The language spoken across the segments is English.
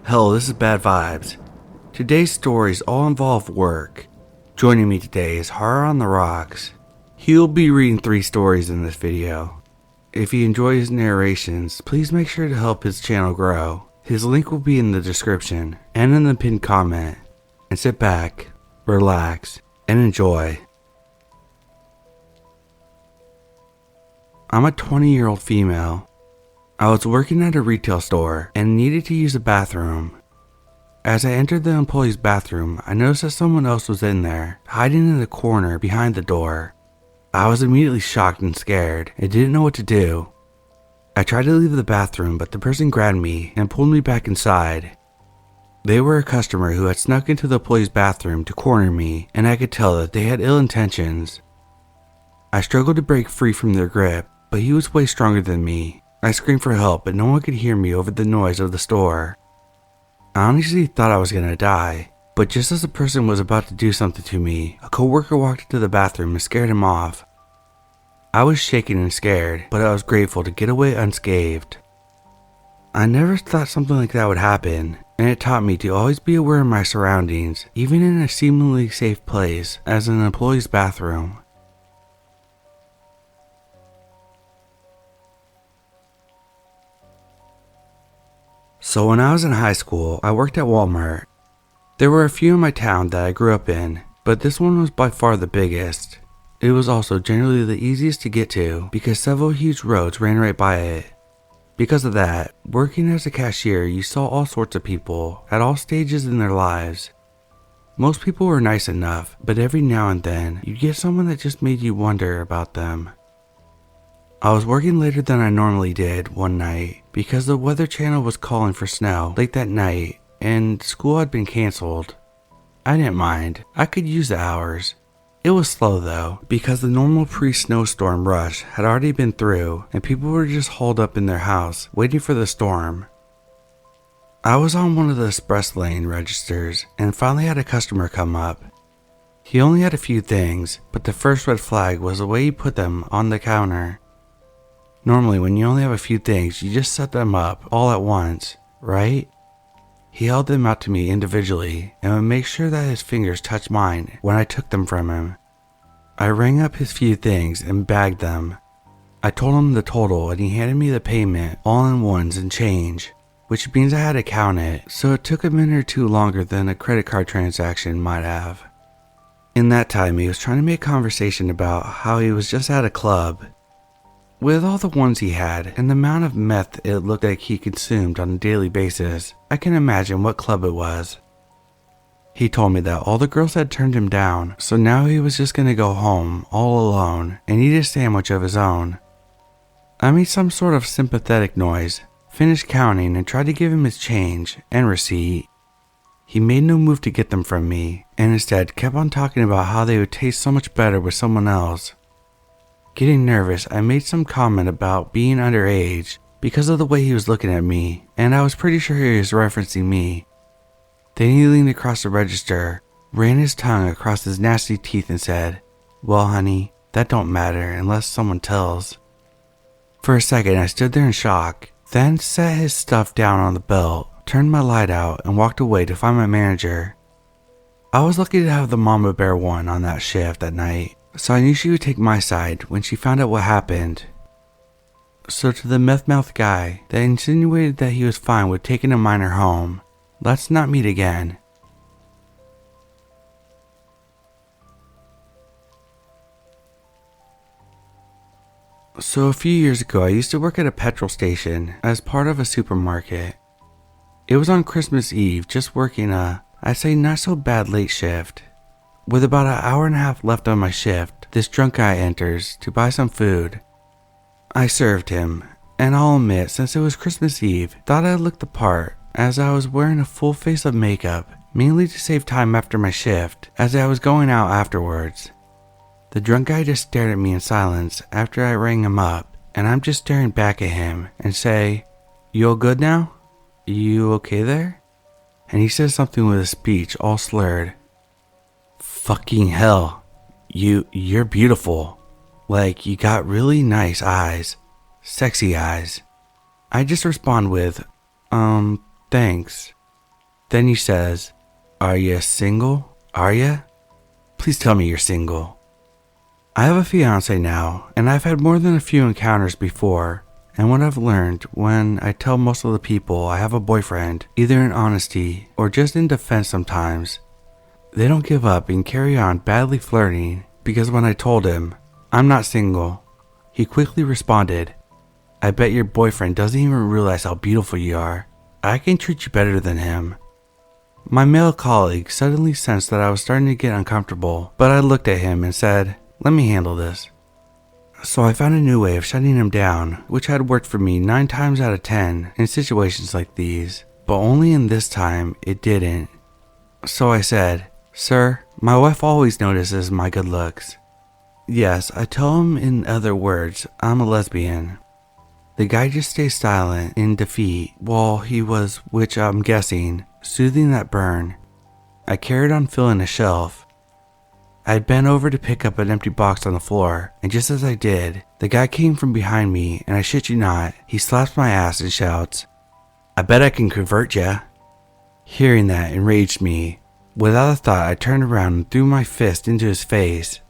Hell, this is Bad Vibes. Today's stories all involve work. Joining me today is HOTR on the Rocks. He'll be reading 3 stories in this video. If you enjoy his narrations, please make sure to help his channel grow. His link will be in the description and in the pinned comment. And sit back, relax, and enjoy. I'm a 20-year-old female. I was working at a retail store and needed to use a bathroom. As I entered the employee's bathroom, I noticed that someone else was in there, hiding in the corner behind the door. I was immediately shocked and scared and didn't know what to do. I tried to leave the bathroom, but the person grabbed me and pulled me back inside. They were a customer who had snuck into the employee's bathroom to corner me, and I could tell that they had ill intentions. I struggled to break free from their grip, but he was way stronger than me. I screamed for help, but no one could hear me over the noise of the store. I honestly thought I was gonna die, but just as the person was about to do something to me, a coworker walked into the bathroom and scared him off. I was shaken and scared, but I was grateful to get away unscathed. I never thought something like that would happen, and it taught me to always be aware of my surroundings, even in a seemingly safe place as an employee's bathroom. So when I was in high school, I worked at Walmart. There were a few in my town that I grew up in, but this one was by far the biggest. It was also generally the easiest to get to because several huge roads ran right by it. Because of that, working as a cashier, you saw all sorts of people at all stages in their lives. Most people were nice enough, but every now and then, you'd get someone that just made you wonder about them. I was working later than I normally did one night because the Weather Channel was calling for snow late that night and school had been canceled. I didn't mind, I could use the hours. It was slow though, because the normal pre-snowstorm rush had already been through and people were just holed up in their house waiting for the storm. I was on one of the express lane registers and finally had a customer come up. He only had a few things, but the first red flag was the way he put them on the counter. Normally when you only have a few things, you just set them up all at once, right? He held them out to me individually and would make sure that his fingers touched mine when I took them from him. I rang up his few things and bagged them. I told him the total and he handed me the payment all in ones and change, which means I had to count it, so it took a minute or two longer than a credit card transaction might have. In that time, he was trying to make conversation about how he was just at a club. With all the ones he had and the amount of meth it looked like he consumed on a daily basis, I can imagine what club it was. He told me that all the girls had turned him down, so now he was just gonna go home all alone and eat a sandwich of his own. I made some sort of sympathetic noise, finished counting and tried to give him his change and receipt. He made no move to get them from me and instead kept on talking about how they would taste so much better with someone else. Getting nervous, I made some comment about being underage because of the way he was looking at me, and I was pretty sure he was referencing me. Then he leaned across the register, ran his tongue across his nasty teeth and said, "Well, honey, that don't matter unless someone tells." For a second, I stood there in shock, then set his stuff down on the belt, turned my light out, and walked away to find my manager. I was lucky to have the mama bear one on that shift that night, so I knew she would take my side when she found out what happened. So to the meth-mouthed guy that insinuated that he was fine with taking a minor home, let's not meet again. So a few years ago, I used to work at a petrol station as part of a supermarket. It was on Christmas Eve, just working I'd say not so bad late shift. With about an hour and a half left on my shift, this drunk guy enters to buy some food. I served him, and I'll admit, since it was Christmas Eve, thought I looked the part as I was wearing a full face of makeup, mainly to save time after my shift as I was going out afterwards. The drunk guy just stared at me in silence after I rang him up, and I'm just staring back at him and say, "You all good now? You okay there?" And he says something with his speech all slurred. "Fucking hell, you're beautiful. Like, you got really nice eyes. Sexy eyes." I just respond with, thanks. Then he says, "Are you single? Are you? Please tell me you're single." I have a fiance now, and I've had more than a few encounters before, and what I've learned when I tell most of the people I have a boyfriend, either in honesty or just in defense sometimes, they don't give up and carry on badly flirting, because when I told him, "I'm not single," he quickly responded, "I bet your boyfriend doesn't even realize how beautiful you are. I can treat you better than him." My male colleague suddenly sensed that I was starting to get uncomfortable, but I looked at him and said, "Let me handle this." So I found a new way of shutting him down, which had worked for me 9 times out of 10 in situations like these, but only in this time it didn't. So I said, "Sir, my wife always notices my good looks." Yes, I tell him in other words, I'm a lesbian. The guy just stays silent in defeat while he was, which I'm guessing, soothing that burn. I carried on filling a shelf. I had bent over to pick up an empty box on the floor, and just as I did, the guy came from behind me, and I shit you not, he slaps my ass and shouts, "I bet I can convert ya." Hearing that enraged me. Without a thought, I turned around and threw my fist into his face.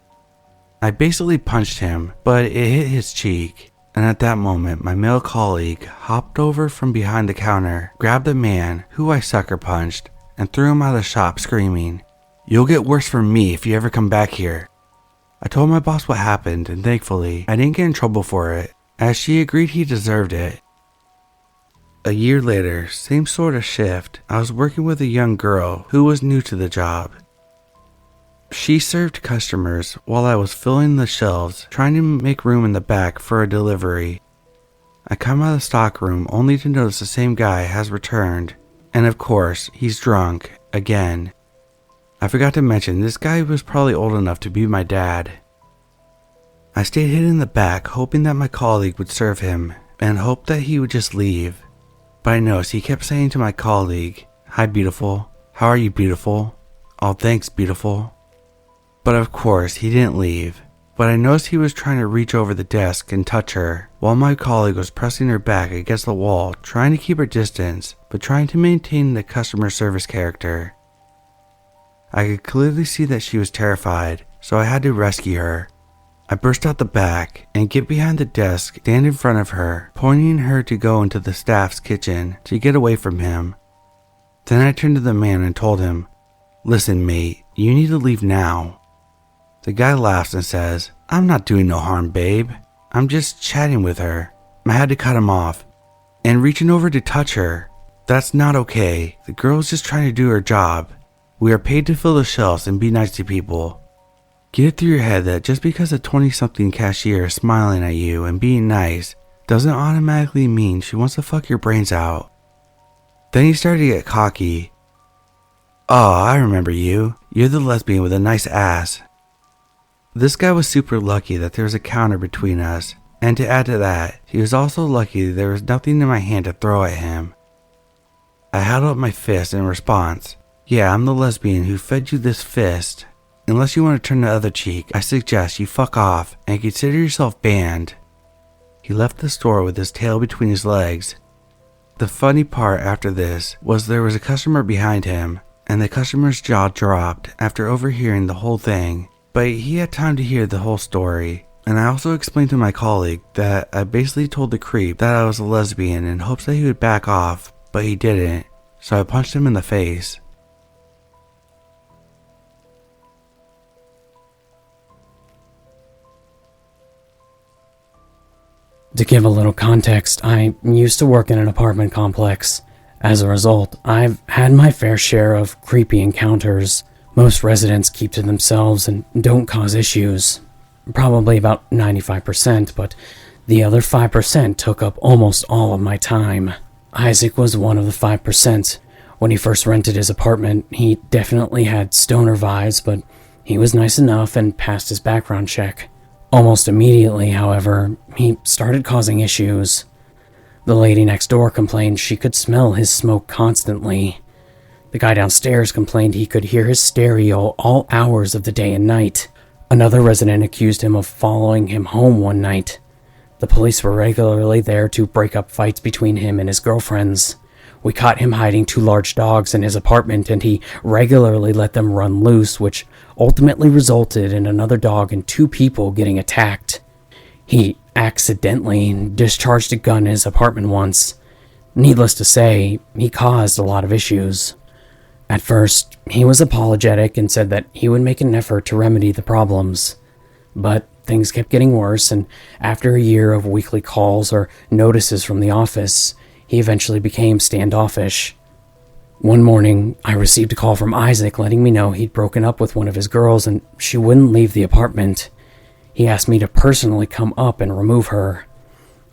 I basically punched him, but it hit his cheek, and at that moment, my male colleague hopped over from behind the counter, grabbed the man who I sucker punched, and threw him out of the shop screaming, "You'll get worse from me if you ever come back here." I told my boss what happened, and thankfully, I didn't get in trouble for it, as she agreed he deserved it. A year later, same sort of shift, I was working with a young girl who was new to the job. She served customers while I was filling the shelves, trying to make room in the back for a delivery. I come out of the stock room only to notice the same guy has returned, and of course, he's drunk, again. I forgot to mention this guy was probably old enough to be my dad. I stayed hidden in the back, hoping that my colleague would serve him, and hoped that he would just leave. But I noticed he kept saying to my colleague, "Hi, beautiful. How are you, beautiful? Oh, thanks, beautiful." But of course, he didn't leave. But I noticed he was trying to reach over the desk and touch her, while my colleague was pressing her back against the wall, trying to keep her distance, but trying to maintain the customer service character. I could clearly see that she was terrified, so I had to rescue her. I burst out the back and get behind the desk, stand in front of her, pointing her to go into the staff's kitchen to get away from him. Then I turned to the man and told him, "Listen, mate, you need to leave now." The guy laughs and says, "I'm not doing no harm, babe. I'm just chatting with her." I had to cut him off. "And reaching over to touch her, that's not okay. The girl's just trying to do her job. We are paid to fill the shelves and be nice to people. Get it through your head that just because a 20-something cashier is smiling at you and being nice doesn't automatically mean she wants to fuck your brains out." Then he started to get cocky. "Oh, I remember you. You're the lesbian with a nice ass." This guy was super lucky that there was a counter between us, and to add to that, he was also lucky there was nothing in my hand to throw at him. I held up my fist in response. "Yeah, I'm the lesbian who fed you this fist. Unless you want to turn the other cheek, I suggest you fuck off and consider yourself banned." He left the store with his tail between his legs. The funny part after this was there was a customer behind him, and the customer's jaw dropped after overhearing the whole thing, but he had time to hear the whole story. And I also explained to my colleague that I basically told the creep that I was a lesbian in hopes that he would back off, but he didn't, so I punched him in the face. To give a little context, I used to work in an apartment complex. As a result, I've had my fair share of creepy encounters. Most residents keep to themselves and don't cause issues. Probably about 95%, but the other 5% took up almost all of my time. Isaac was one of the 5%. When he first rented his apartment, he definitely had stoner vibes, but he was nice enough and passed his background check. Almost immediately, however, he started causing issues. The lady next door complained she could smell his smoke constantly. The guy downstairs complained he could hear his stereo all hours of the day and night. Another resident accused him of following him home one night. The police were regularly there to break up fights between him and his girlfriends. We caught him hiding 2 large dogs in his apartment, and he regularly let them run loose, which ultimately resulted in another dog and 2 people getting attacked. He accidentally discharged a gun in his apartment once. Needless to say, he caused a lot of issues. At first, he was apologetic and said that he would make an effort to remedy the problems. But things kept getting worse, and after a year of weekly calls or notices from the office, he eventually became standoffish. One morning, I received a call from Isaac letting me know he'd broken up with one of his girls and she wouldn't leave the apartment. He asked me to personally come up and remove her.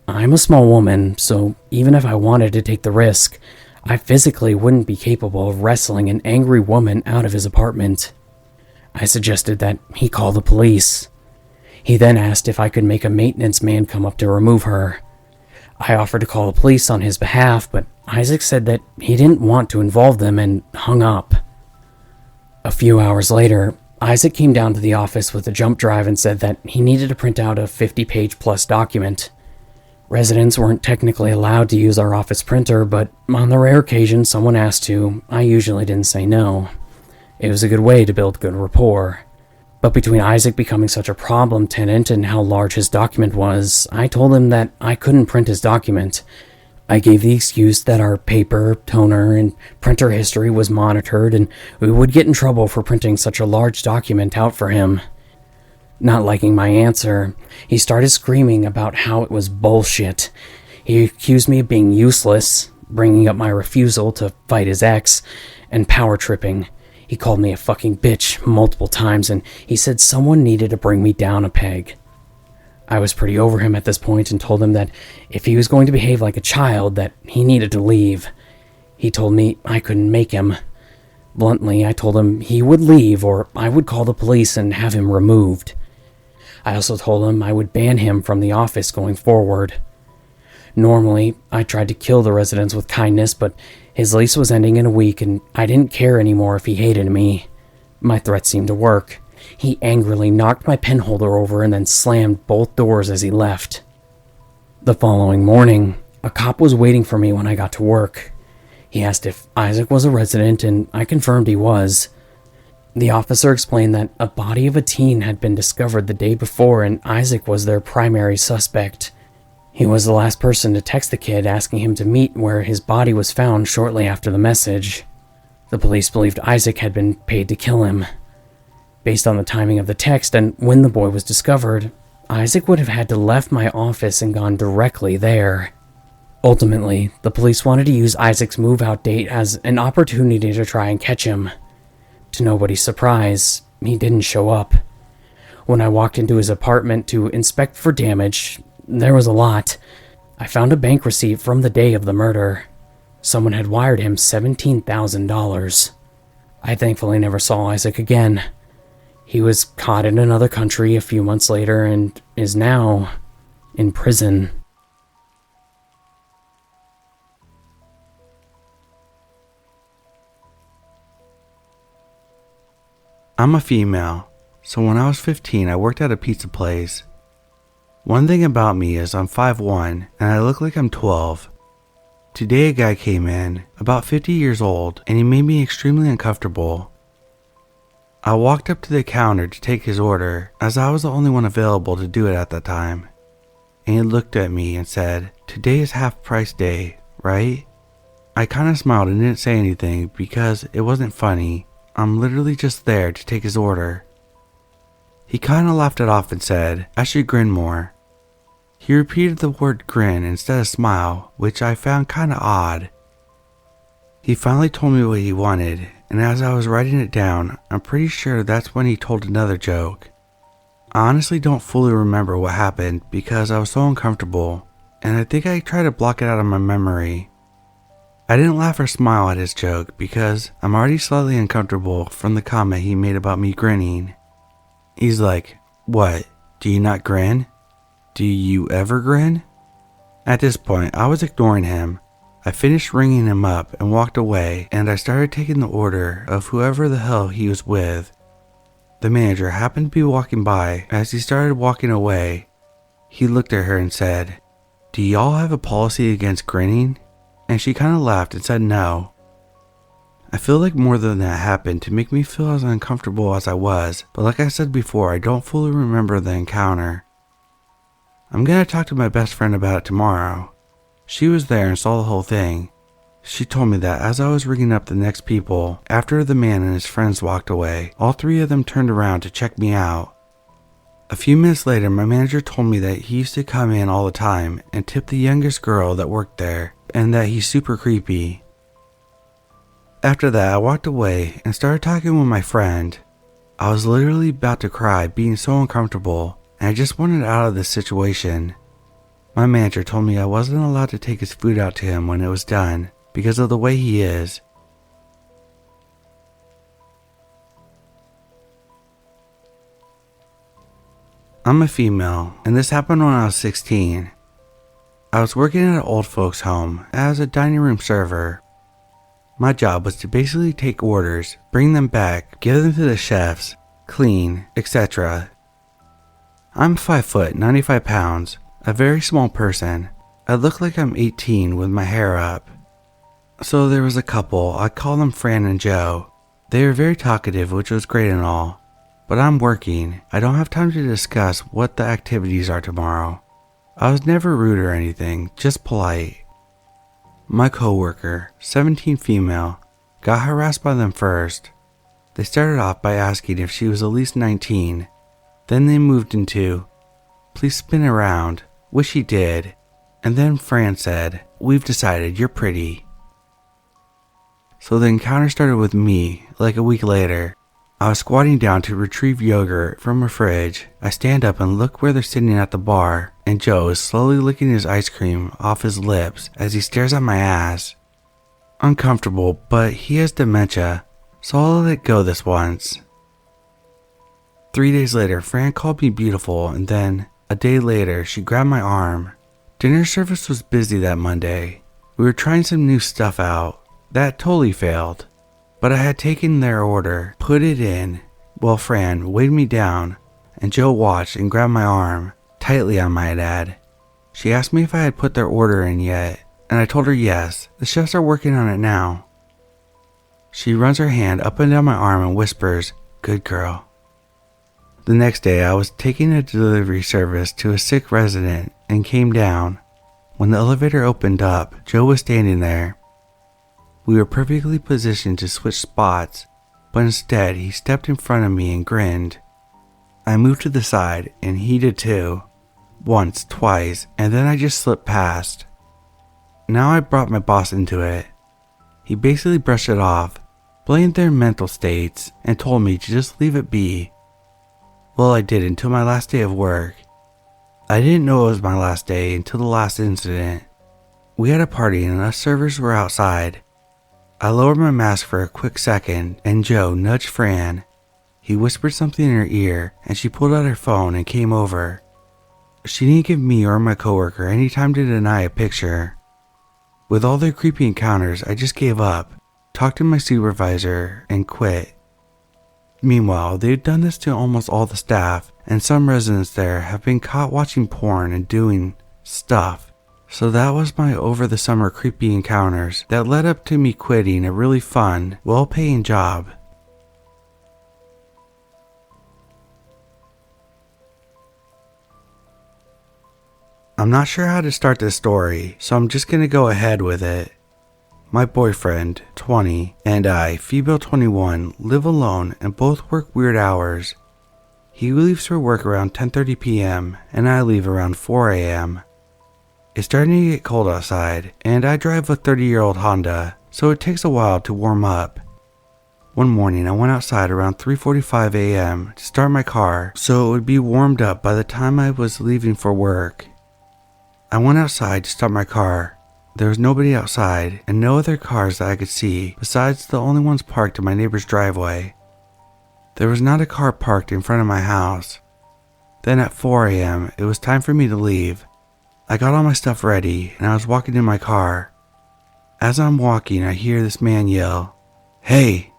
I'm a small woman, so even if I wanted to take the risk, I physically wouldn't be capable of wrestling an angry woman out of his apartment. I suggested that he call the police. He then asked if I could make a maintenance man come up to remove her. I offered to call the police on his behalf, but Isaac said that he didn't want to involve them and hung up. A few hours later, Isaac came down to the office with a jump drive and said that he needed to print out a 50-page plus document. Residents weren't technically allowed to use our office printer, but on the rare occasion someone asked to, I usually didn't say no. It was a good way to build good rapport. But between Isaac becoming such a problem tenant and how large his document was, I told him that I couldn't print his document. I gave the excuse that our paper, toner, and printer history was monitored and we would get in trouble for printing such a large document out for him. Not liking my answer, he started screaming about how it was bullshit. He accused me of being useless, bringing up my refusal to fight his ex, and power tripping. He called me a fucking bitch multiple times, and he said someone needed to bring me down a peg. I was pretty over him at this point and told him that if he was going to behave like a child, that he needed to leave. He told me I couldn't make him. Bluntly, I told him he would leave or I would call the police and have him removed. I also told him I would ban him from the office going forward. Normally, I tried to kill the residents with kindness, but his lease was ending in a week and I didn't care anymore if he hated me. My threat seemed to work. He angrily knocked my pen holder over and then slammed both doors as he left. The following morning, a cop was waiting for me when I got to work. He asked if Isaac was a resident and I confirmed he was. The officer explained that a body of a teen had been discovered the day before and Isaac was their primary suspect. He was the last person to text the kid asking him to meet where his body was found shortly after the message. The police believed Isaac had been paid to kill him. Based on the timing of the text and when the boy was discovered, Isaac would have had to left my office and gone directly there. Ultimately, the police wanted to use Isaac's move-out date as an opportunity to try and catch him. To nobody's surprise, he didn't show up. When I walked into his apartment to inspect for damage, there was a lot. I found a bank receipt from the day of the murder. Someone had wired him $17,000. I thankfully never saw Isaac again. He was caught in another country a few months later and is now in prison. I'm a female, so when I was 15 I worked at a pizza place. One thing about me is I'm 5'1" and I look like I'm 12. Today a guy came in, about 50 years old, and he made me extremely uncomfortable. I walked up to the counter to take his order, as I was the only one available to do it at that time. And he looked at me and said, "Today is half price day, right?" I kinda smiled and didn't say anything because it wasn't funny. I'm literally just there to take his order. He kinda laughed it off and said, "I should grin more." He repeated the word grin instead of smile, which I found kinda odd. He finally told me what he wanted, and as I was writing it down, I'm pretty sure that's when he told another joke. I honestly don't fully remember what happened because I was so uncomfortable, and I think I tried to block it out of my memory. I didn't laugh or smile at his joke because I'm already slightly uncomfortable from the comment he made about me grinning. He's like, "What, do you not grin? Do you ever grin?" At this point, I was ignoring him. I finished ringing him up and walked away, and I started taking the order of whoever the hell he was with. The manager happened to be walking by. As he started walking away, he looked at her and said, "Do y'all have a policy against grinning?" and she kind of laughed and said no. I feel like more than that happened to make me feel as uncomfortable as I was, but like I said before, I don't fully remember the encounter. I'm gonna talk to my best friend about it tomorrow. She was there and saw the whole thing. She told me that as I was ringing up the next people, after the man and his friends walked away, all three of them turned around to check me out. A few minutes later, my manager told me that he used to come in all the time and tip the youngest girl that worked there, and that he's super creepy. After that, I walked away and started talking with my friend. I was literally about to cry, being so uncomfortable, and I just wanted out of this situation. My manager told me I wasn't allowed to take his food out to him when it was done, because of the way he is. I'm a female, and this happened when I was 16. I was working at an old folks' home as a dining room server. My job was to basically take orders, bring them back, give them to the chefs, clean, etc. I'm 5 foot, 95 pounds, a very small person. I look like I'm 18 with my hair up. So there was a couple, I call them Fran and Joe. They were very talkative, which was great and all. But I'm working. I don't have time to discuss what the activities are tomorrow. I was never rude or anything, just polite. My coworker, 17 female, got harassed by them first. They started off by asking if she was at least 19. Then they moved into, "Please spin around," which she did. And then Fran said, "We've decided you're pretty." So the encounter started with me, like a week later. I was squatting down to retrieve yogurt from a fridge. I stand up and look where they're sitting at the bar, and Joe is slowly licking his ice cream off his lips as he stares at my ass. Uncomfortable, but he has dementia, so I'll let it go this once. 3 days later, Fran called me beautiful, and then, a day later, she grabbed my arm. Dinner service was busy that Monday. We were trying some new stuff out. That totally failed. But I had taken their order, put it in, while Fran weighed me down, and Joe watched and grabbed my arm, tightly I might add. She asked me if I had put their order in yet, and I told her yes, the chefs are working on it now. She runs her hand up and down my arm and whispers, "Good girl." The next day I was taking a delivery service to a sick resident and came down. When the elevator opened up, Joe was standing there. We were perfectly positioned to switch spots, but instead he stepped in front of me and grinned. I moved to the side and he did too. Once, twice, and then I just slipped past. Now I brought my boss into it. He basically brushed it off, blamed their mental states, and told me to just leave it be. Well, I did until my last day of work. I didn't know it was my last day until the last incident. We had a party and us servers were outside. I lowered my mask for a quick second and Joe nudged Fran. He whispered something in her ear and she pulled out her phone and came over. She didn't give me or my coworker any time to deny a picture. With all their creepy encounters, I just gave up, talked to my supervisor, and quit. Meanwhile, they've done this to almost all the staff, and some residents there have been caught watching porn and doing stuff. So that was my over the summer creepy encounters that led up to me quitting a really fun, well-paying job. I'm not sure how to start this story, so I'm just gonna go ahead with it. My boyfriend, 20, and I, female 21, live alone and both work weird hours. He leaves for work around 10:30 p.m. and I leave around 4 a.m. It's starting to get cold outside, and I drive a 30-year-old Honda, so it takes a while to warm up. One morning I went outside around 3:45 a.m. to start my car so it would be warmed up by the time I was leaving for work. I went outside to start my car. There was nobody outside and no other cars that I could see besides the only ones parked in my neighbor's driveway. There was not a car parked in front of my house. Then at 4 a.m. it was time for me to leave. I got all my stuff ready and I was walking in my car. As I'm walking, I hear this man yell, "Hey!"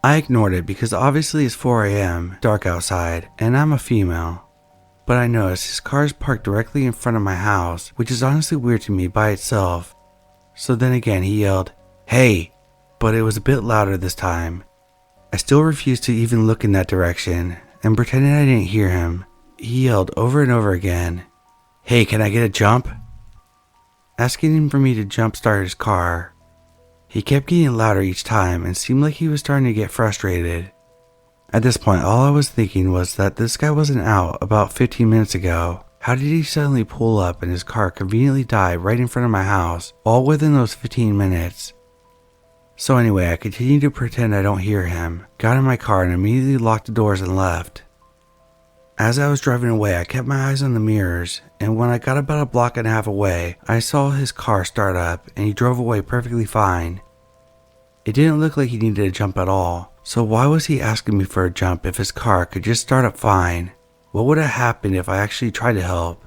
I ignored it because obviously it's 4 a.m., dark outside, and I'm a female. But I noticed his car is parked directly in front of my house, which is honestly weird to me by itself. So then again he yelled, "Hey!" But it was a bit louder this time. I still refused to even look in that direction and pretended I didn't hear him. He yelled over and over again, "Hey, can I get a jump?" Asking him for me to jump start his car. He kept getting louder each time and seemed like he was starting to get frustrated. At this point, all I was thinking was that this guy wasn't out about 15 minutes ago. How did he suddenly pull up and his car conveniently die right in front of my house, all within those 15 minutes? So anyway, I continued to pretend I don't hear him, got in my car and immediately locked the doors and left. As I was driving away, I kept my eyes on the mirrors, and when I got about a block and a half away, I saw his car start up and he drove away perfectly fine. It didn't look like he needed a jump at all, so why was he asking me for a jump if his car could just start up fine? What would have happened if I actually tried to help?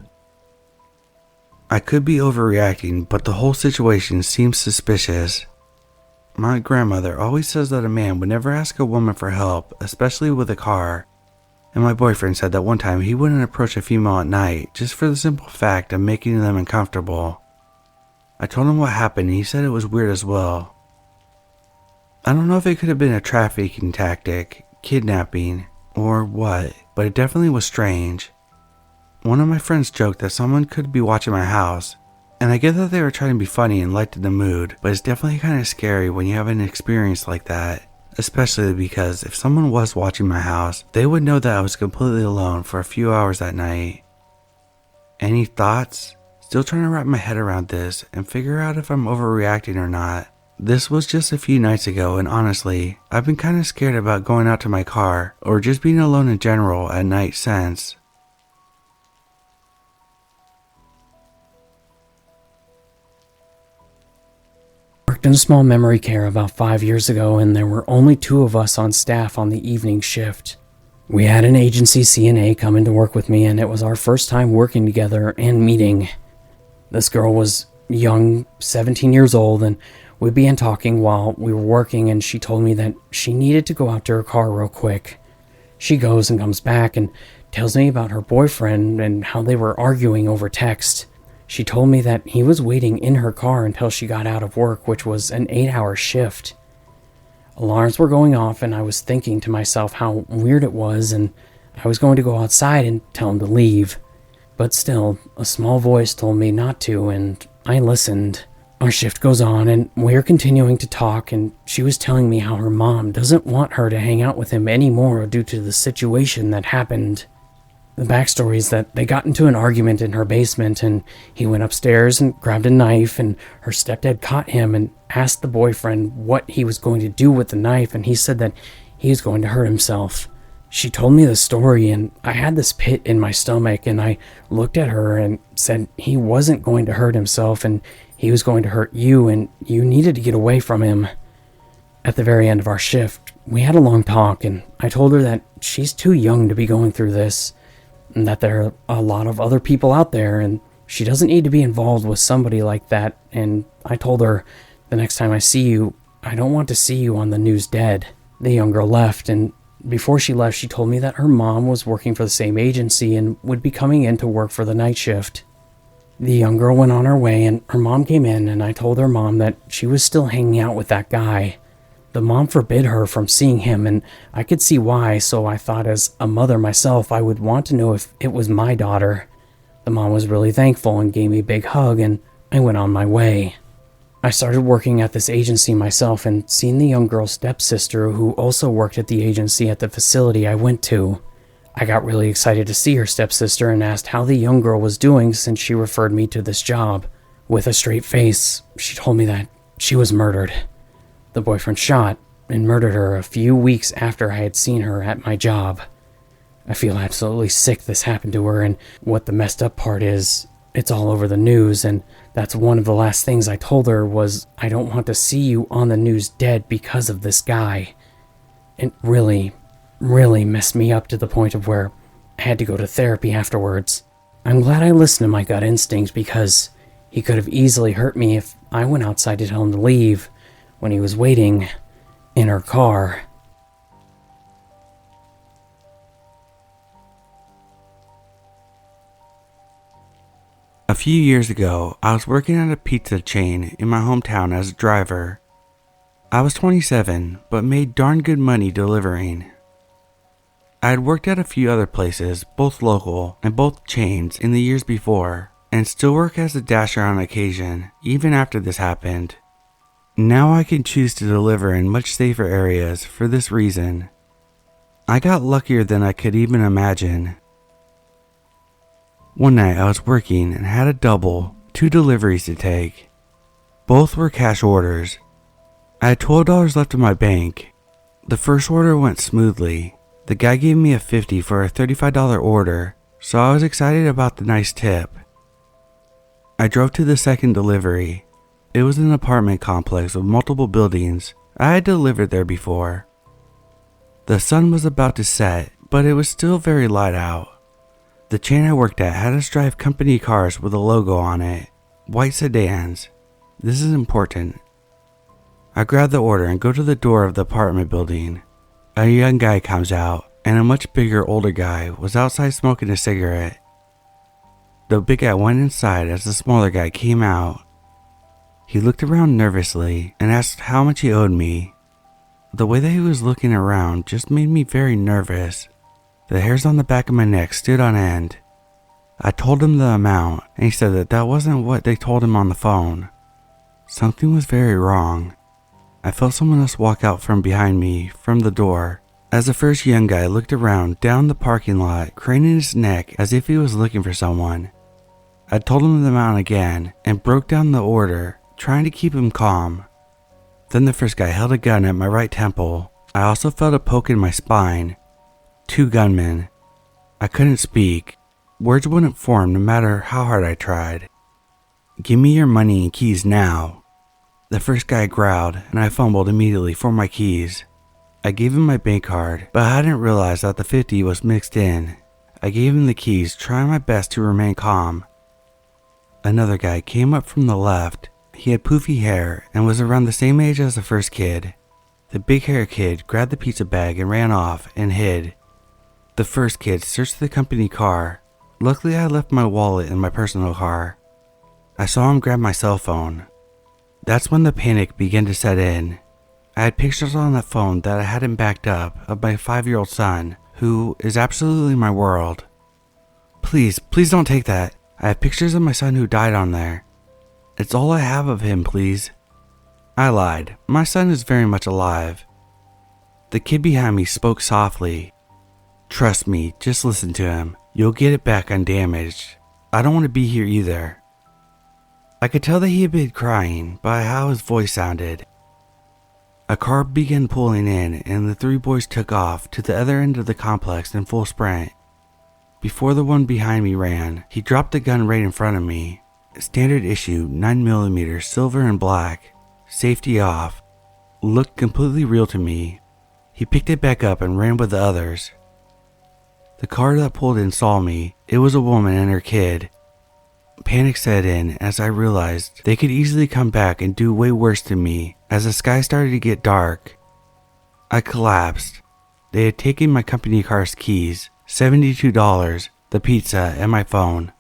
I could be overreacting, but the whole situation seems suspicious. My grandmother always says that a man would never ask a woman for help, especially with a car. And my boyfriend said that one time he wouldn't approach a female at night just for the simple fact of making them uncomfortable. I told him what happened and he said it was weird as well. I don't know if it could have been a trafficking tactic, kidnapping, or what, but it definitely was strange. One of my friends joked that someone could be watching my house, and I get that they were trying to be funny and lighten the mood, but it's definitely kind of scary when you have an experience like that. Especially because if someone was watching my house, they would know that I was completely alone for a few hours that night. Any thoughts? Still trying to wrap my head around this and figure out if I'm overreacting or not. This was just a few nights ago, and honestly, I've been kind of scared about going out to my car or just being alone in general at night since. Worked in a small memory care about 5 years ago, and there were only 2 of us on staff on the evening shift. We had an agency CNA come in to work with me, and it was our first time working together and meeting. This girl was young, 17 years old, and we began talking while we were working, and she told me that she needed to go out to her car real quick. She goes and comes back and tells me about her boyfriend and how they were arguing over text. She told me that he was waiting in her car until she got out of work, which was an 8-hour shift. Alarms were going off, and I was thinking to myself how weird it was, and I was going to go outside and tell him to leave. But still, a small voice told me not to, and I listened. Our shift goes on, and we're continuing to talk, and she was telling me how her mom doesn't want her to hang out with him anymore due to the situation that happened. The backstory is that they got into an argument in her basement, and he went upstairs and grabbed a knife, and her stepdad caught him and asked the boyfriend what he was going to do with the knife, and he said that he was going to hurt himself. She told me the story, and I had this pit in my stomach, and I looked at her and said he wasn't going to hurt himself, and he was going to hurt you, and you needed to get away from him. At the very end of our shift, we had a long talk, and I told her that she's too young to be going through this, and that there are a lot of other people out there, and she doesn't need to be involved with somebody like that. And I told her, the next time I see you, I don't want to see you on the news dead. The young girl left, and before she left, she told me that her mom was working for the same agency and would be coming in to work for the night shift. The young girl went on her way, and her mom came in, and I told her mom that she was still hanging out with that guy. The mom forbid her from seeing him, and I could see why, so I thought as a mother myself, I would want to know if it was my daughter. The mom was really thankful and gave me a big hug, and I went on my way. I started working at this agency myself and seen the young girl's stepsister, who also worked at the agency at the facility I went to. I got really excited to see her stepsister and asked how the young girl was doing since she referred me to this job. With a straight face, she told me that she was murdered. The boyfriend shot and murdered her a few weeks after I had seen her at my job. I feel absolutely sick this happened to her, and what the messed up part is, it's all over the news, and that's one of the last things I told her was, I don't want to see you on the news dead because of this guy. It really messed me up to the point of where I had to go to therapy afterwards. I'm glad I listened to my gut instinct, because he could have easily hurt me if I went outside to tell him to leave when he was waiting in her car. A few years ago, I was working at a pizza chain in my hometown as a driver. I was 27, but made darn good money delivering. I had worked at a few other places, both local and both chains, in the years before, and still work as a dasher on occasion, even after this happened. Now I can choose to deliver in much safer areas for this reason. I got luckier than I could even imagine. One night I was working and had a double, 2 deliveries to take. Both were cash orders. I had $12 left in my bank. The first order went smoothly. The guy gave me a $50 for a $35 order, so I was excited about the nice tip. I drove to the second delivery. It was an apartment complex with multiple buildings. I had delivered there before. The sun was about to set, but it was still very light out. The chain I worked at had us drive company cars with a logo on it, white sedans. This is important. I grab the order and go to the door of the apartment building. A young guy comes out, and a much bigger, older guy was outside smoking a cigarette. The big guy went inside as the smaller guy came out. He looked around nervously and asked how much he owed me. The way that he was looking around just made me very nervous. The hairs on the back of my neck stood on end. I told him the amount, and he said that that wasn't what they told him on the phone. Something was very wrong. I felt someone else walk out from behind me, from the door, as the first young guy looked around down the parking lot, craning his neck as if he was looking for someone. I told him the amount again, and broke down the order, trying to keep him calm. Then the first guy held a gun at my right temple. I also felt a poke in my spine. 2 gunmen. I couldn't speak. Words wouldn't form no matter how hard I tried. "Give me your money and keys now." The first guy growled, and I fumbled immediately for my keys. I gave him my bank card, but I hadn't realized that the 50 was mixed in. I gave him the keys, trying my best to remain calm. Another guy came up from the left. He had poofy hair and was around the same age as the first kid. The big hair kid grabbed the pizza bag and ran off and hid. The first kid searched the company car. Luckily, I left my wallet in my personal car. I saw him grab my cell phone. That's when the panic began to set in. I had pictures on that phone that I hadn't backed up of my 5-year-old son, who is absolutely my world. Please don't take that. I have pictures of my son who died on there. It's all I have of him, please. I lied. My son is very much alive. The kid behind me spoke softly. Trust me, just listen to him. You'll get it back undamaged. I don't want to be here either. I could tell that he had been crying by how his voice sounded. A car began pulling in, and the 3 boys took off to the other end of the complex in full sprint. Before the one behind me ran, he dropped the gun right in front of me. Standard issue 9mm silver and black. Safety off. Looked completely real to me. He picked it back up and ran with the others. The car that pulled in saw me. It was a woman and her kid. Panic set in as I realized they could easily come back and do way worse to me as the sky started to get dark. I collapsed. They had taken my company car's keys, $72, the pizza, and my phone.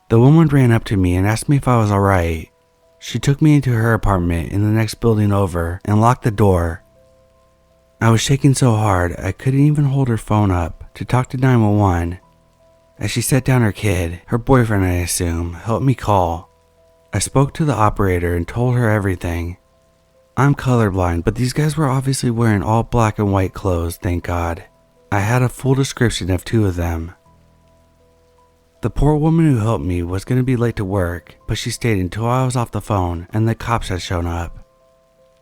The woman ran up to me and asked me if I was alright. She took me into her apartment in the next building over and locked the door. I was shaking so hard I couldn't even hold her phone up to talk to 911. As she set down her kid, her boyfriend I assume, helped me call. I spoke to the operator and told her everything. I'm colorblind, but these guys were obviously wearing all black and white clothes, thank God. I had a full description of 2 of them. The poor woman who helped me was going to be late to work, but she stayed until I was off the phone and the cops had shown up.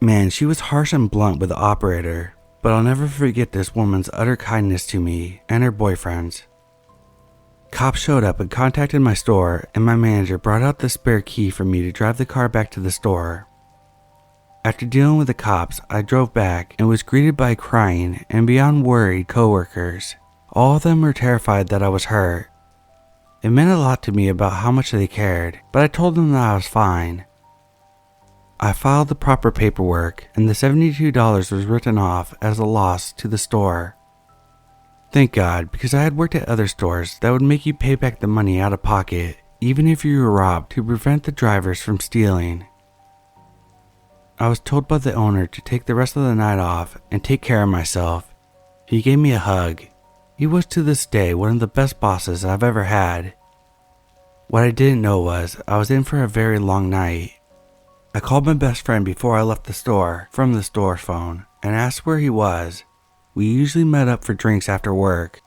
Man, she was harsh and blunt with the operator, but I'll never forget this woman's utter kindness to me and her boyfriends. Cops showed up and contacted my store, and my manager brought out the spare key for me to drive the car back to the store. After dealing with the cops, I drove back and was greeted by crying and beyond worried coworkers. All of them were terrified that I was hurt. It meant a lot to me about how much they cared, but I told them that I was fine. I filed the proper paperwork, and the $72 was written off as a loss to the store. Thank God, because I had worked at other stores that would make you pay back the money out of pocket, even if you were robbed, to prevent the drivers from stealing. I was told by the owner to take the rest of the night off and take care of myself. He gave me a hug. He was to this day one of the best bosses I've ever had. What I didn't know was I was in for a very long night. I called my best friend before I left the store from the store phone and asked where he was. We usually met up for drinks after work.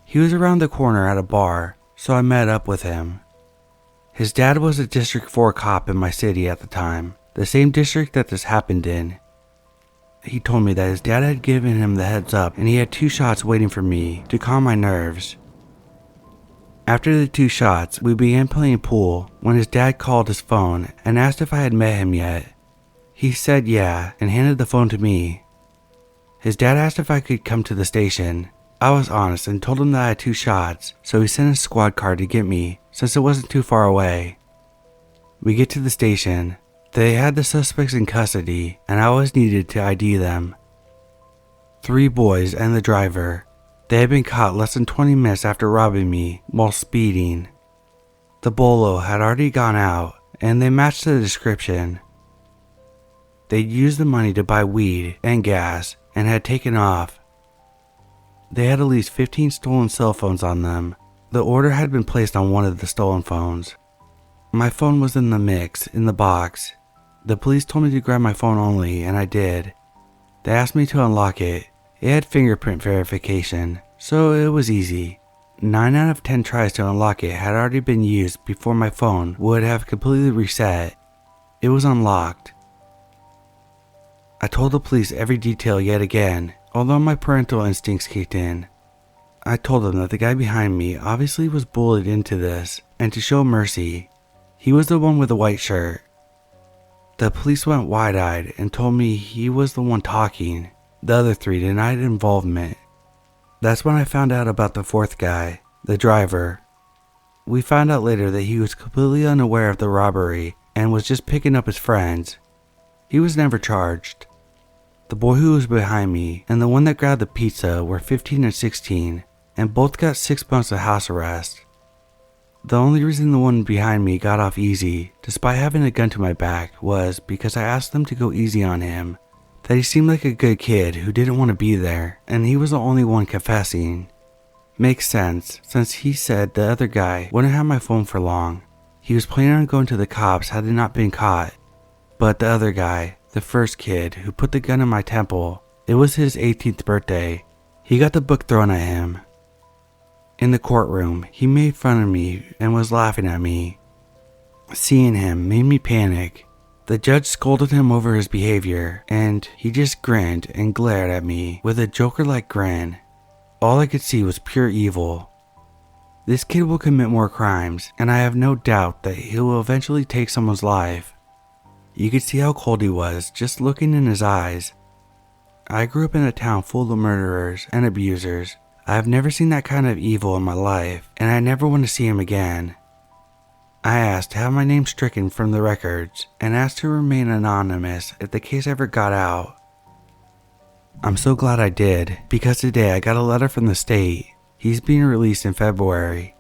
He was around the corner at a bar, so I met up with him. His dad was a District 4 cop in my city at the time, the same district that this happened in. He told me that his dad had given him the heads up and he had 2 shots waiting for me to calm my nerves. After the 2 shots, we began playing pool when his dad called his phone and asked if I had met him yet. He said yeah and handed the phone to me. His dad asked if I could come to the station. I was honest and told him that I had 2 shots, so he sent a squad car to get me since it wasn't too far away. We get to the station. They had the suspects in custody and I was needed to ID them. 3 boys and the driver. They had been caught less than 20 minutes after robbing me while speeding. The bolo had already gone out and they matched the description. They'd used the money to buy weed and gas and had taken off. They had at least 15 stolen cell phones on them. The order had been placed on one of the stolen phones. My phone was in the mix, in the box. The police told me to grab my phone only, and I did. They asked me to unlock it. It had fingerprint verification, so it was easy. 9 out of 10 tries to unlock it had already been used before my phone would have completely reset. It was unlocked. I told the police every detail yet again, although my parental instincts kicked in. I told them that the guy behind me obviously was bullied into this, and to show mercy, he was the one with the white shirt. The police went wide-eyed and told me he was the one talking. The other 3 denied involvement. That's when I found out about the 4th guy, the driver. We found out later that he was completely unaware of the robbery and was just picking up his friends. He was never charged. The boy who was behind me and the one that grabbed the pizza were 15 and 16, and both got 6 months of house arrest. The only reason the one behind me got off easy, despite having a gun to my back, was because I asked them to go easy on him, that he seemed like a good kid who didn't want to be there, and he was the only one confessing. Makes sense, since he said the other guy wouldn't have my phone for long. He was planning on going to the cops had it not been caught. But the other guy, the first kid who put the gun in my temple, it was his 18th birthday. He got the book thrown at him. In the courtroom, he made fun of me and was laughing at me. Seeing him made me panic. The judge scolded him over his behavior, and he just grinned and glared at me with a Joker-like grin. All I could see was pure evil. This kid will commit more crimes, and I have no doubt that he will eventually take someone's life. You could see how cold he was just looking in his eyes. I grew up in a town full of murderers and abusers. I have never seen that kind of evil in my life, and I never want to see him again. I asked to have my name stricken from the records, and asked to remain anonymous if the case ever got out. I'm so glad I did, because today I got a letter from the state. He's being released in February.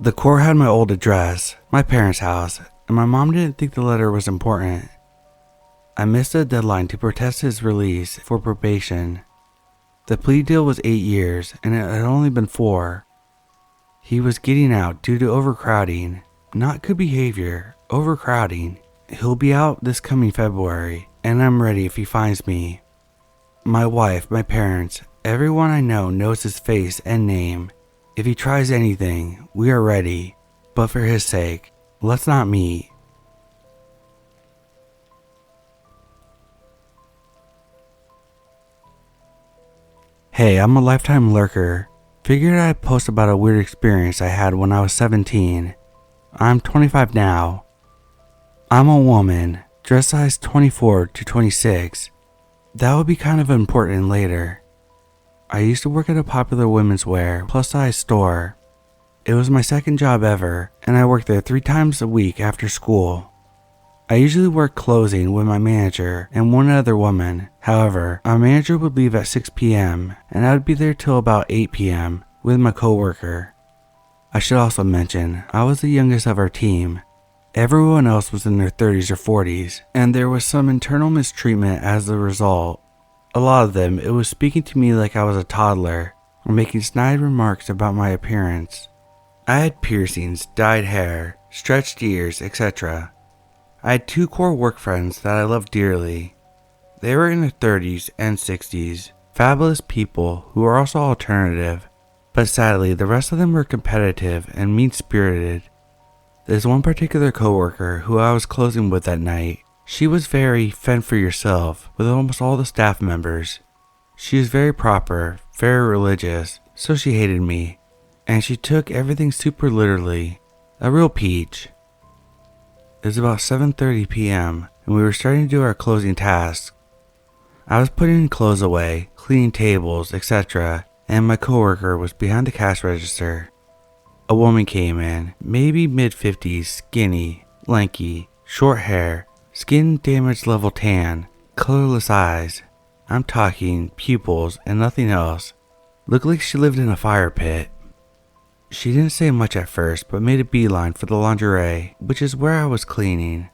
The court had my old address, my parents' house, and my mom didn't think the letter was important. I missed a deadline to protest his release for probation. The plea deal was 8 years, and it had only been 4. He was getting out due to overcrowding, not good behavior, overcrowding. He'll be out this coming February, and I'm ready if he finds me. My wife, my parents, everyone I know knows his face and name. If he tries anything, we are ready, but for his sake, let's not meet. Hey, I'm a lifetime lurker. Figured I'd post about a weird experience I had when I was 17. I'm 25 now. I'm a woman, dress size 24 to 26. That would be kind of important later. I used to work at a popular women's wear plus size store. It was my second job ever, and I worked there 3 times a week after school. I usually worked closing with my manager and one other woman. However, our manager would leave at 6 p.m. and I would be there till about 8 p.m. with my coworker. I should also mention, I was the youngest of our team. Everyone else was in their 30s or 40s, and there was some internal mistreatment as a result. A lot of them, it was speaking to me like I was a toddler, or making snide remarks about my appearance. I had piercings, dyed hair, stretched ears, etc. I had 2 core work friends that I loved dearly. They were in their 30s and 60s, fabulous people who were also alternative, but sadly the rest of them were competitive and mean-spirited. There's one particular coworker who I was closing with that night. She was very fend for yourself with almost all the staff members. She was very proper, very religious, so she hated me, and she took everything super literally. A real peach. It was about 7:30 p.m. and we were starting to do our closing tasks. I was putting clothes away, cleaning tables, etc., and my coworker was behind the cash register. A woman came in, maybe mid-50s, skinny, lanky, short hair, skin damage level tan, colorless eyes. I'm talking pupils and nothing else. Looked like she lived in a fire pit. She didn't say much at first, but made a beeline for the lingerie, which is where I was cleaning.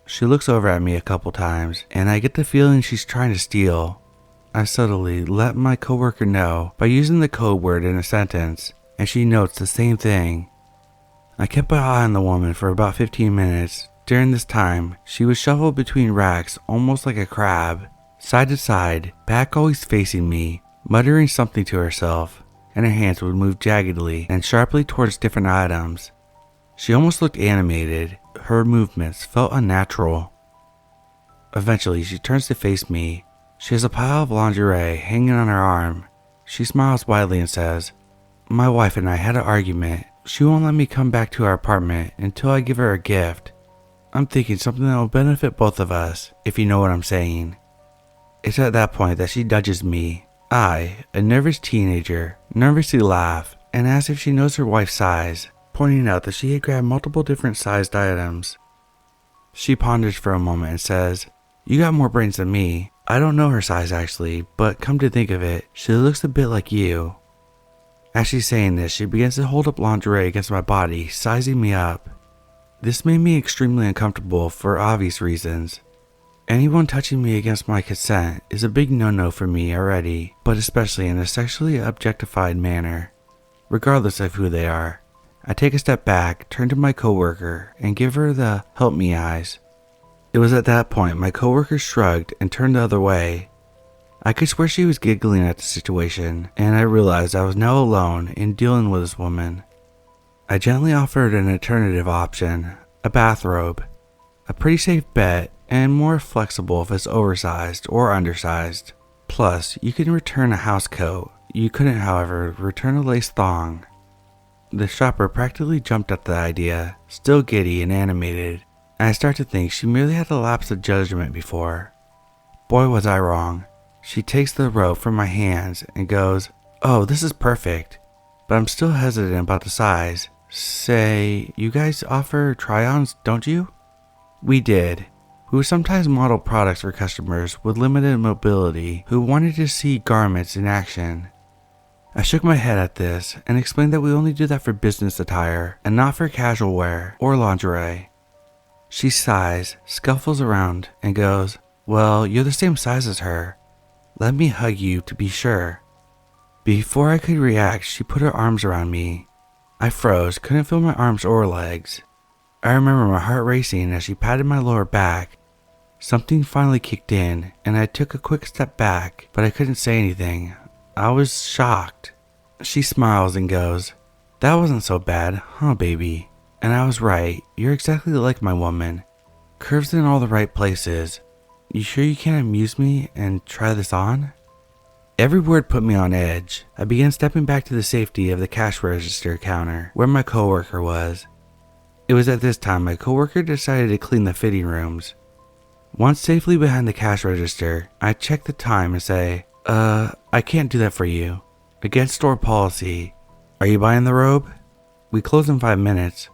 She looks over at me a couple times, and I get the feeling she's trying to steal. I subtly let my coworker know by using the code word in a sentence, and she notes the same thing. I kept my eye on the woman for about 15 minutes. During this time, she would shuffle between racks almost like a crab, side to side, back always facing me, muttering something to herself, and her hands would move jaggedly and sharply towards different items. She almost looked animated. Her movements felt unnatural. Eventually, she turns to face me. She has a pile of lingerie hanging on her arm. She smiles widely and says, "My wife and I had an argument. She won't let me come back to our apartment until I give her a gift. I'm thinking something that will benefit both of us, if you know what I'm saying." It's at that point that she nudges me. I, a nervous teenager, nervously laugh and ask if she knows her wife's size, pointing out that she had grabbed multiple different sized items. She ponders for a moment and says, "You got more brains than me. I don't know her size actually, but come to think of it, she looks a bit like you." As she's saying this, she begins to hold up lingerie against my body, sizing me up. This made me extremely uncomfortable for obvious reasons. Anyone touching me against my consent is a big no-no for me already, but especially in a sexually objectified manner. Regardless of who they are, I take a step back, turn to my coworker, and give her the help me eyes. It was at that point my coworker shrugged and turned the other way. I could swear she was giggling at the situation, and I realized I was now alone in dealing with this woman. I gently offered an alternative option, a bathrobe. A pretty safe bet, and more flexible if it's oversized or undersized. Plus, you can return a house coat. You couldn't, however, return a lace thong. The shopper practically jumped at the idea, still giddy and animated, and I start to think she merely had a lapse of judgment before. Boy, was I wrong. She takes the robe from my hands and goes, "Oh, this is perfect," but I'm still hesitant about the size. Say, "You guys offer try-ons, don't you?" We did. We would sometimes model products for customers with limited mobility who wanted to see garments in action. I shook my head at this and explained that we only do that for business attire and not for casual wear or lingerie. She sighs, scuffles around, and goes, "Well, you're the same size as her. Let me hug you to be sure." Before I could react, she put her arms around me. I froze, couldn't feel my arms or legs. I remember my heart racing as she patted my lower back. Something finally kicked in, and I took a quick step back, but I couldn't say anything. I was shocked. She smiles and goes, "That wasn't so bad, huh, baby?" And I was right. You're exactly like my woman. Curves in all the right places. You sure you can't amuse me and try this on? Every word put me on edge. I began stepping back to the safety of the cash register counter, where my coworker was. It was at this time my coworker decided to clean the fitting rooms. Once safely behind the cash register, I check the time and say, I can't do that for you. Against store policy. Are you buying the robe?" We close in 5 minutes.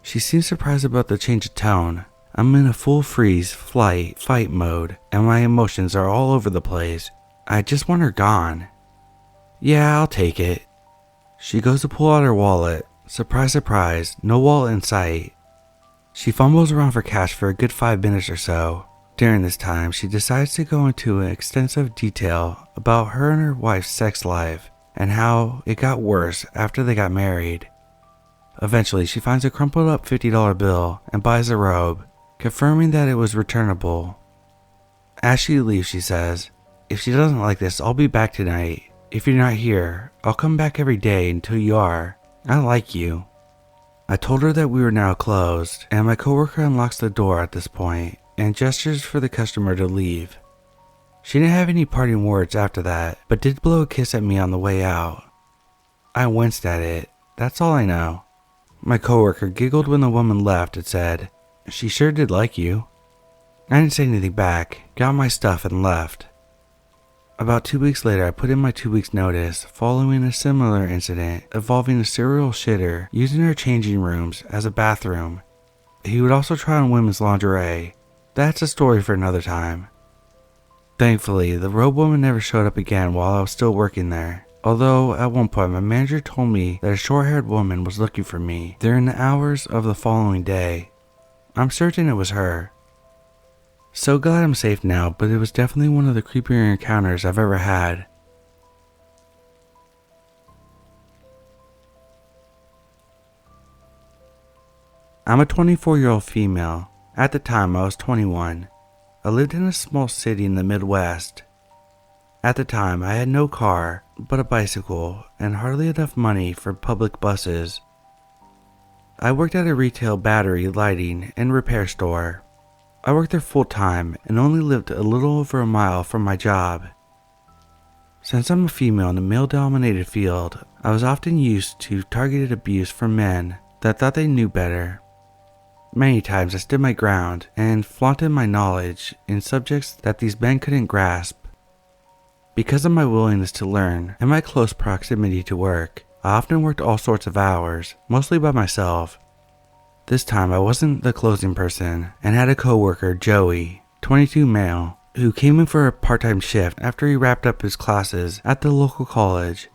She seems surprised about the change of tone. I'm in a full freeze, flight, fight mode, and my emotions are all over the place. I just want her gone. "Yeah, I'll take it." She goes to pull out her wallet. Surprise, surprise, no wallet in sight. She fumbles around for cash for a good 5 minutes or so. During this time, she decides to go into extensive detail about her and her wife's sex life and how it got worse after they got married. Eventually, she finds a crumpled up $50 bill and buys a robe, confirming that it was returnable. As she leaves, she says, "If she doesn't like this, I'll be back tonight. If you're not here, I'll come back every day until you are. I like you." I told her that we were now closed, and my coworker unlocks the door at this point and gestures for the customer to leave. She didn't have any parting words after that, but did blow a kiss at me on the way out. I winced at it, that's all I know. My coworker giggled when the woman left and said, "She sure did like you." I didn't say anything back, got my stuff and left. About 2 weeks later, I put in my 2 weeks notice following a similar incident involving a serial shitter using our changing rooms as a bathroom. He would also try on women's lingerie. That's a story for another time. Thankfully, the robe woman never showed up again while I was still working there. Although, at one point, my manager told me that a short-haired woman was looking for me during the hours of the following day. I'm certain it was her. So glad I'm safe now, but it was definitely one of the creepier encounters I've ever had. I'm a 24-year-old female. At the time, I was 21. I lived in a small city in the Midwest. At the time, I had no car, but a bicycle, and hardly enough money for public buses. I worked at a retail battery, lighting, and repair store. I worked there full time and only lived a little over a mile from my job. Since I'm a female in a male-dominated field, I was often used to targeted abuse from men that thought they knew better. Many times I stood my ground and flaunted my knowledge in subjects that these men couldn't grasp. Because of my willingness to learn and my close proximity to work, I often worked all sorts of hours, mostly by myself. This time I wasn't the closing person and had a coworker, Joey, 22 male, who came in for a part-time shift after he wrapped up his classes at the local college.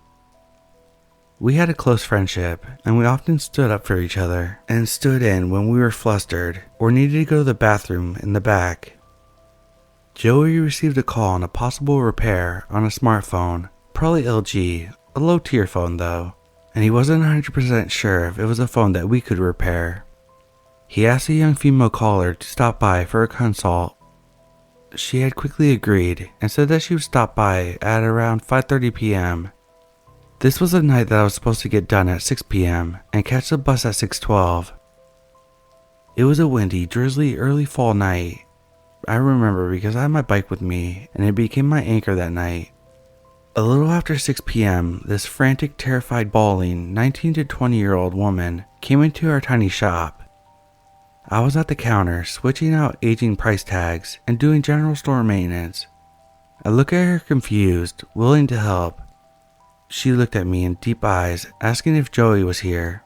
We had a close friendship, and we often stood up for each other and stood in when we were flustered or needed to go to the bathroom in the back. Joey received a call on a possible repair on a smartphone, probably LG, a low-tier phone though, and he wasn't 100% sure if it was a phone that we could repair. He asked a young female caller to stop by for a consult. She had quickly agreed and said that she would stop by at around 5:30 p.m. This was the night that I was supposed to get done at 6 p.m. and catch the bus at 6:12. It was a windy, drizzly early fall night. I remember because I had my bike with me and it became my anchor that night. A little after 6 p.m., this frantic, terrified, bawling 19 to 20-year-old woman came into our tiny shop. I was at the counter switching out aging price tags and doing general store maintenance. I looked at her confused, willing to help. She looked at me in deep eyes, asking if Joey was here.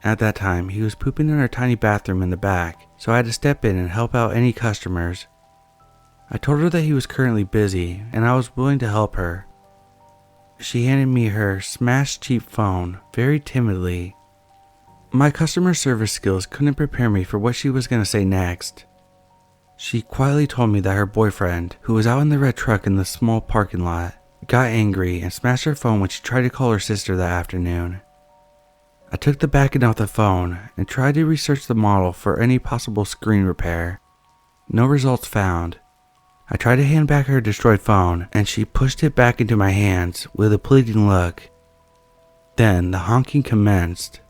At that time, he was pooping in our tiny bathroom in the back, so I had to step in and help out any customers. I told her that he was currently busy, and I was willing to help her. She handed me her smashed cheap phone, very timidly. My customer service skills couldn't prepare me for what she was going to say next. She quietly told me that her boyfriend, who was out in the red truck in the small parking lot, got angry and smashed her phone when she tried to call her sister that afternoon. I took the backing off the phone and tried to research the model for any possible screen repair. No results found. I tried to hand back her destroyed phone and she pushed it back into my hands with a pleading look. Then the honking commenced.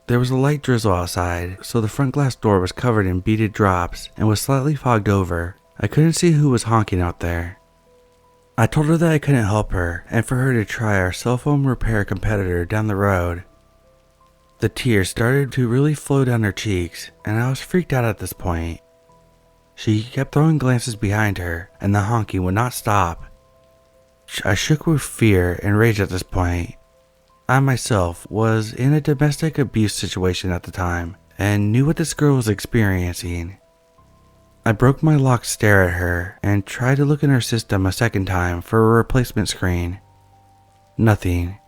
There was a light drizzle outside, so the front glass door was covered in beaded drops and was slightly fogged over. I couldn't see who was honking out there. I told her that I couldn't help her and for her to try our cell phone repair competitor down the road. The tears started to really flow down her cheeks and I was freaked out at this point. She kept throwing glances behind her and the honking would not stop. I shook with fear and rage at this point. I myself was in a domestic abuse situation at the time and knew what this girl was experiencing. I broke my locked stare at her and tried to look in her system a second time for a replacement screen. Nothing.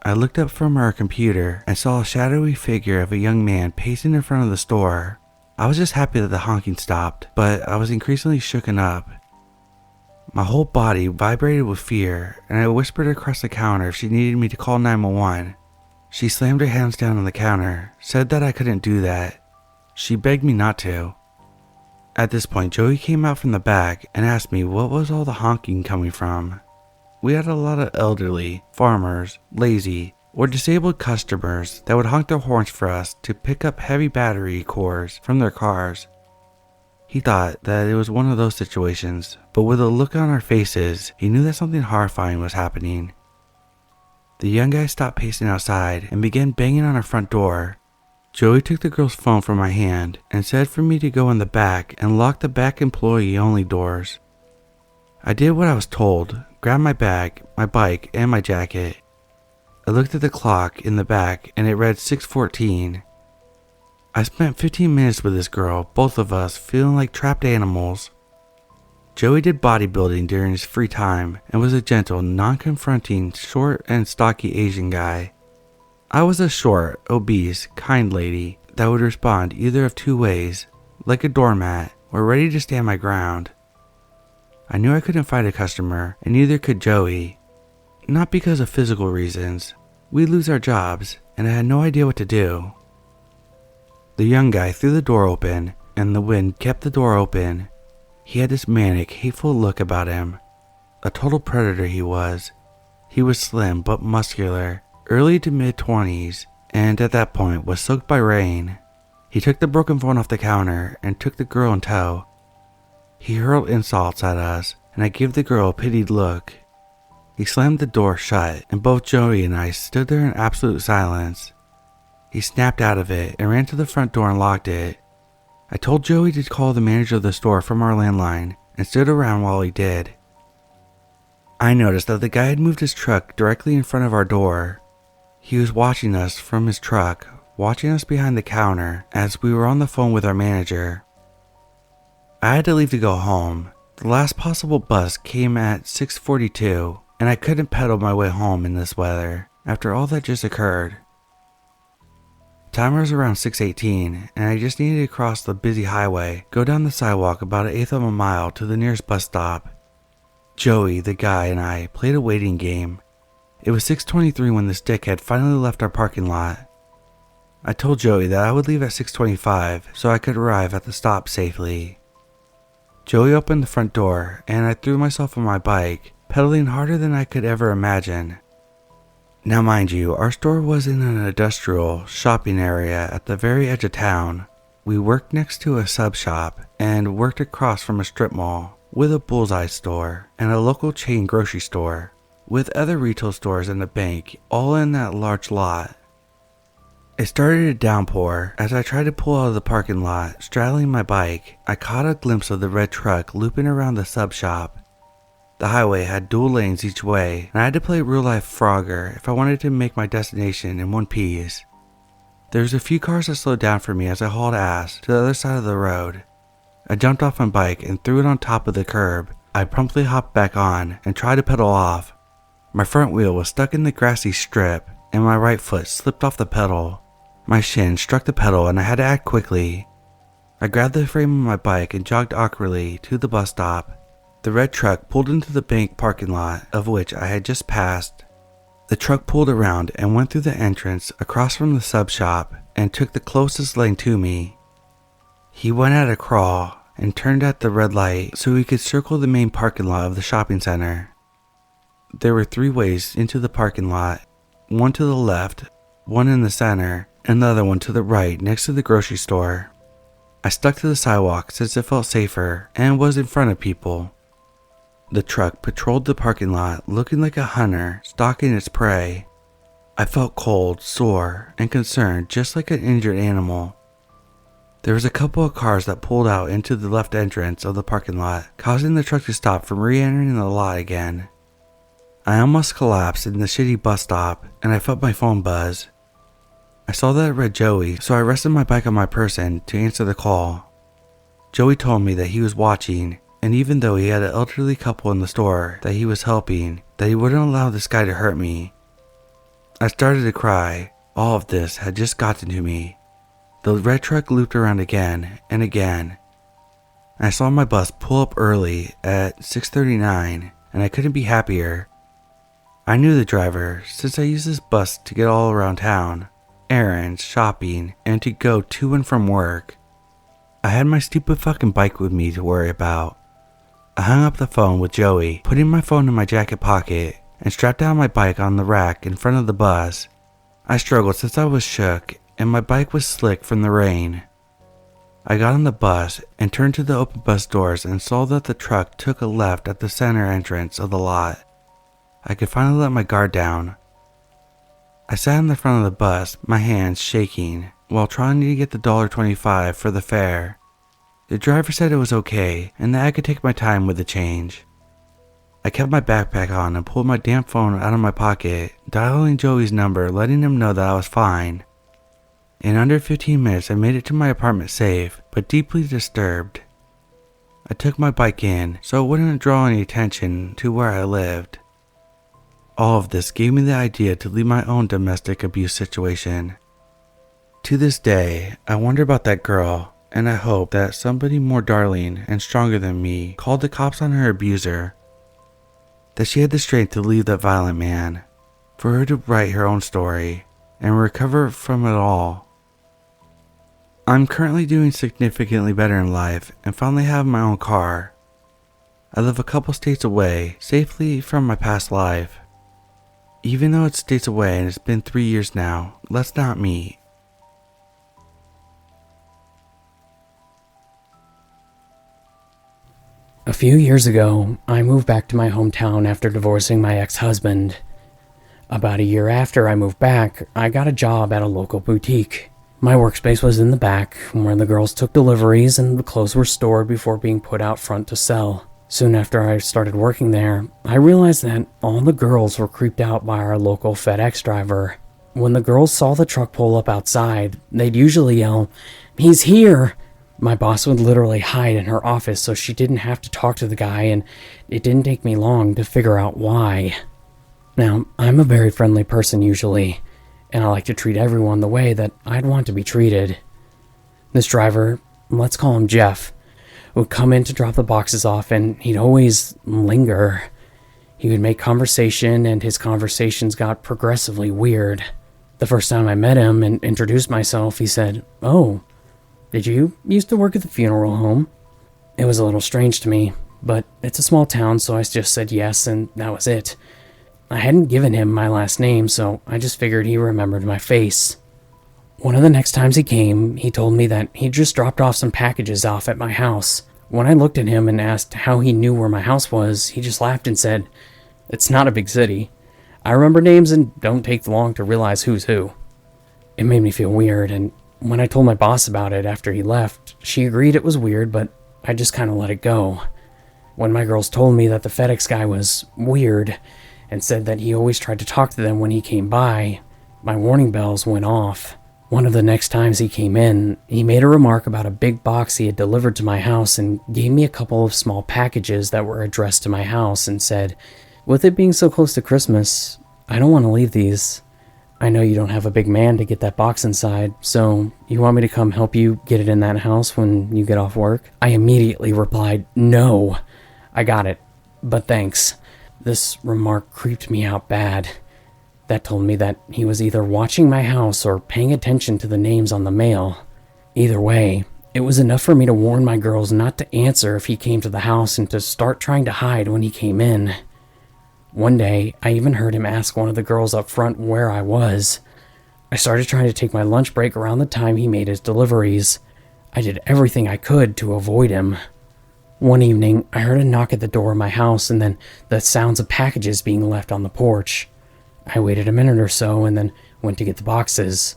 I looked up from our computer and saw a shadowy figure of a young man pacing in front of the store. I was just happy that the honking stopped, but I was increasingly shooken up. My whole body vibrated with fear, and I whispered across the counter if she needed me to call 911. She slammed her hands down on the counter, said that I couldn't do that. She begged me not to. At this point, Joey came out from the back and asked me what was all the honking coming from. We had a lot of elderly, farmers, lazy, or disabled customers that would honk their horns for us to pick up heavy battery cores from their cars. He thought that it was one of those situations, but with a look on our faces, he knew that something horrifying was happening. The young guy stopped pacing outside and began banging on our front door. Joey took the girl's phone from my hand and said for me to go in the back and lock the back employee-only doors. I did what I was told, grabbed my bag, my bike, and my jacket. I looked at the clock in the back and it read 6:14. I spent 15 minutes with this girl, both of us feeling like trapped animals. Joey did bodybuilding during his free time and was a gentle, non-confronting, short and stocky Asian guy. I was a short, obese, kind lady that would respond either of two ways, like a doormat or ready to stand my ground. I knew I couldn't fight a customer, and neither could Joey. Not because of physical reasons. We'd lose our jobs, and I had no idea what to do. The young guy threw the door open, and the wind kept the door open. He had this manic, hateful look about him. A total predator he was. He was slim but muscular, early to mid-20s, and at that point was soaked by rain. He took the broken phone off the counter and took the girl in tow. He hurled insults at us, and I gave the girl a pitied look. He slammed the door shut, and both Joey and I stood there in absolute silence. He snapped out of it and ran to the front door and locked it. I told Joey to call the manager of the store from our landline and stood around while he did. I noticed that the guy had moved his truck directly in front of our door. He was watching us from his truck, watching us behind the counter as we were on the phone with our manager. I had to leave to go home. The last possible bus came at 6:42, and I couldn't pedal my way home in this weather after all that just occurred. Timer was around 6:18, and I just needed to cross the busy highway, go down the sidewalk about 1/8 of a mile to the nearest bus stop. Joey, the guy, and I played a waiting game. It was 6:23 when this dickhead finally left our parking lot. I told Joey that I would leave at 6:25 so I could arrive at the stop safely. Joey opened the front door, and I threw myself on my bike, pedaling harder than I could ever imagine. Now mind you, our store was in an industrial shopping area at the very edge of town. We worked next to a sub shop and worked across from a strip mall with a bullseye store and a local chain grocery store with other retail stores and a bank all in that large lot. It started to downpour. As I tried to pull out of the parking lot, straddling my bike, I caught a glimpse of the red truck looping around the sub shop. The highway had dual lanes each way, and I had to play real-life Frogger if I wanted to make my destination in one piece. There was a few cars that slowed down for me as I hauled ass to the other side of the road. I jumped off my bike and threw it on top of the curb. I promptly hopped back on and tried to pedal off. My front wheel was stuck in the grassy strip, and my right foot slipped off the pedal. My shin struck the pedal and I had to act quickly. I grabbed the frame of my bike and jogged awkwardly to the bus stop. The red truck pulled into the bank parking lot of which I had just passed. The truck pulled around and went through the entrance across from the sub shop and took the closest lane to me. He went at a crawl and turned at the red light so he could circle the main parking lot of the shopping center. There were 3 ways into the parking lot, one to the left, one in the center, and the other one to the right next to the grocery store. I stuck to the sidewalk since it felt safer and was in front of people. The truck patrolled the parking lot looking like a hunter stalking its prey. I felt cold, sore, and concerned just like an injured animal. There was a couple of cars that pulled out into the left entrance of the parking lot, causing the truck to stop from re-entering the lot again. I almost collapsed in the shitty bus stop, and I felt my phone buzz. I saw that it read Joey, so I rested my bike on my person to answer the call. Joey told me that he was watching, and even though he had an elderly couple in the store that he was helping, that he wouldn't allow this guy to hurt me. I started to cry. All of this had just gotten to me. The red truck looped around again and again. I saw my bus pull up early at 6:39, and I couldn't be happier. I knew the driver since I used this bus to get all around town, errands, shopping, and to go to and from work. I had my stupid fucking bike with me to worry about. I hung up the phone with Joey, putting my phone in my jacket pocket, and strapped down my bike on the rack in front of the bus. I struggled since I was shook, and my bike was slick from the rain. I got on the bus and turned to the open bus doors and saw that the truck took a left at the center entrance of the lot. I could finally let my guard down. I sat in the front of the bus, my hands shaking, while trying to get the $1.25 for the fare. The driver said it was okay and that I could take my time with the change. I kept my backpack on and pulled my damn phone out of my pocket, dialing Joey's number, letting him know that I was fine. In under 15 minutes, I made it to my apartment safe, but deeply disturbed. I took my bike in so it wouldn't draw any attention to where I lived. All of this gave me the idea to leave my own domestic abuse situation. To this day, I wonder about that girl, and I hope that somebody more darling and stronger than me called the cops on her abuser. That she had the strength to leave that violent man, for her to write her own story, and recover from it all. I'm currently doing significantly better in life and finally have my own car. I live a couple states away, safely from my past life. Even though it's states away and it's been 3 years now, let's not meet. A few years ago, I moved back to my hometown after divorcing my ex-husband. About a year after I moved back, I got a job at a local boutique. My workspace was in the back, where the girls took deliveries and the clothes were stored before being put out front to sell. Soon after I started working there, I realized that all the girls were creeped out by our local FedEx driver. When the girls saw the truck pull up outside, they'd usually yell, "He's here!" My boss would literally hide in her office so she didn't have to talk to the guy, and it didn't take me long to figure out why. Now, I'm a very friendly person usually, and I like to treat everyone the way that I'd want to be treated. This driver, let's call him Jeff, would come in to drop the boxes off, and he'd always linger. He would make conversation, and his conversations got progressively weird. The first time I met him and introduced myself, he said, "Oh, did you used to work at the funeral home?" It was a little strange to me, but it's a small town, so I just said yes, and that was it. I hadn't given him my last name, so I just figured he remembered my face. One of the next times he came, he told me that he'd just dropped off some packages off at my house. When I looked at him and asked how he knew where my house was, he just laughed and said, "It's not a big city. I remember names and don't take long to realize who's who." It made me feel weird, and when I told my boss about it after he left, she agreed it was weird, but I just kind of let it go. When my girls told me that the FedEx guy was weird and said that he always tried to talk to them when he came by, my warning bells went off. One of the next times he came in, he made a remark about a big box he had delivered to my house and gave me a couple of small packages that were addressed to my house and said, "With it being so close to Christmas, I don't want to leave these. I know you don't have a big man to get that box inside, so you want me to come help you get it in that house when you get off work?" I immediately replied, "No, I got it, but thanks." This remark creeped me out bad. That told me that he was either watching my house or paying attention to the names on the mail. Either way, it was enough for me to warn my girls not to answer if he came to the house and to start trying to hide when he came in. One day, I even heard him ask one of the girls up front where I was. I started trying to take my lunch break around the time he made his deliveries. I did everything I could to avoid him. One evening, I heard a knock at the door of my house and then the sounds of packages being left on the porch. I waited a minute or so and then went to get the boxes.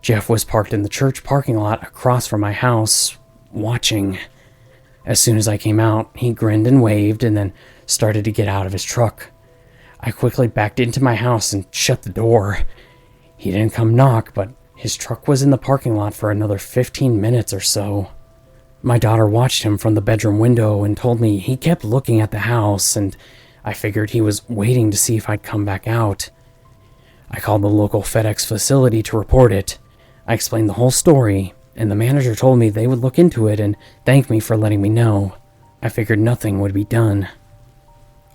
Jeff was parked in the church parking lot across from my house, watching. As soon as I came out, he grinned and waved and then started to get out of his truck. I quickly backed into my house and shut the door. He didn't come knock, but his truck was in the parking lot for another 15 minutes or so. My daughter watched him from the bedroom window and told me he kept looking at the house, and I figured he was waiting to see if I'd come back out. I called the local FedEx facility to report it. I explained the whole story, and the manager told me they would look into it and thanked me for letting me know. I figured nothing would be done.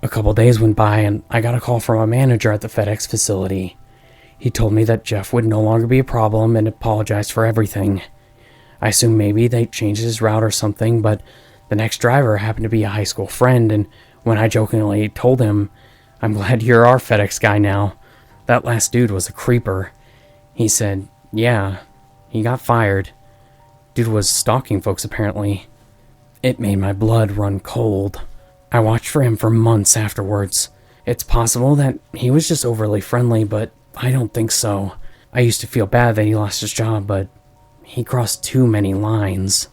A couple days went by and I got a call from a manager at the FedEx facility. He told me that Jeff would no longer be a problem and apologized for everything. I assumed maybe they changed his route or something, but the next driver happened to be a high school friend, and when I jokingly told him, "I'm glad you're our FedEx guy now. That last dude was a creeper," he said, "Yeah, he got fired. Dude was stalking folks apparently." It made my blood run cold. I watched for him for months afterwards. It's possible that he was just overly friendly, but I don't think so. I used to feel bad that he lost his job, but he crossed too many lines.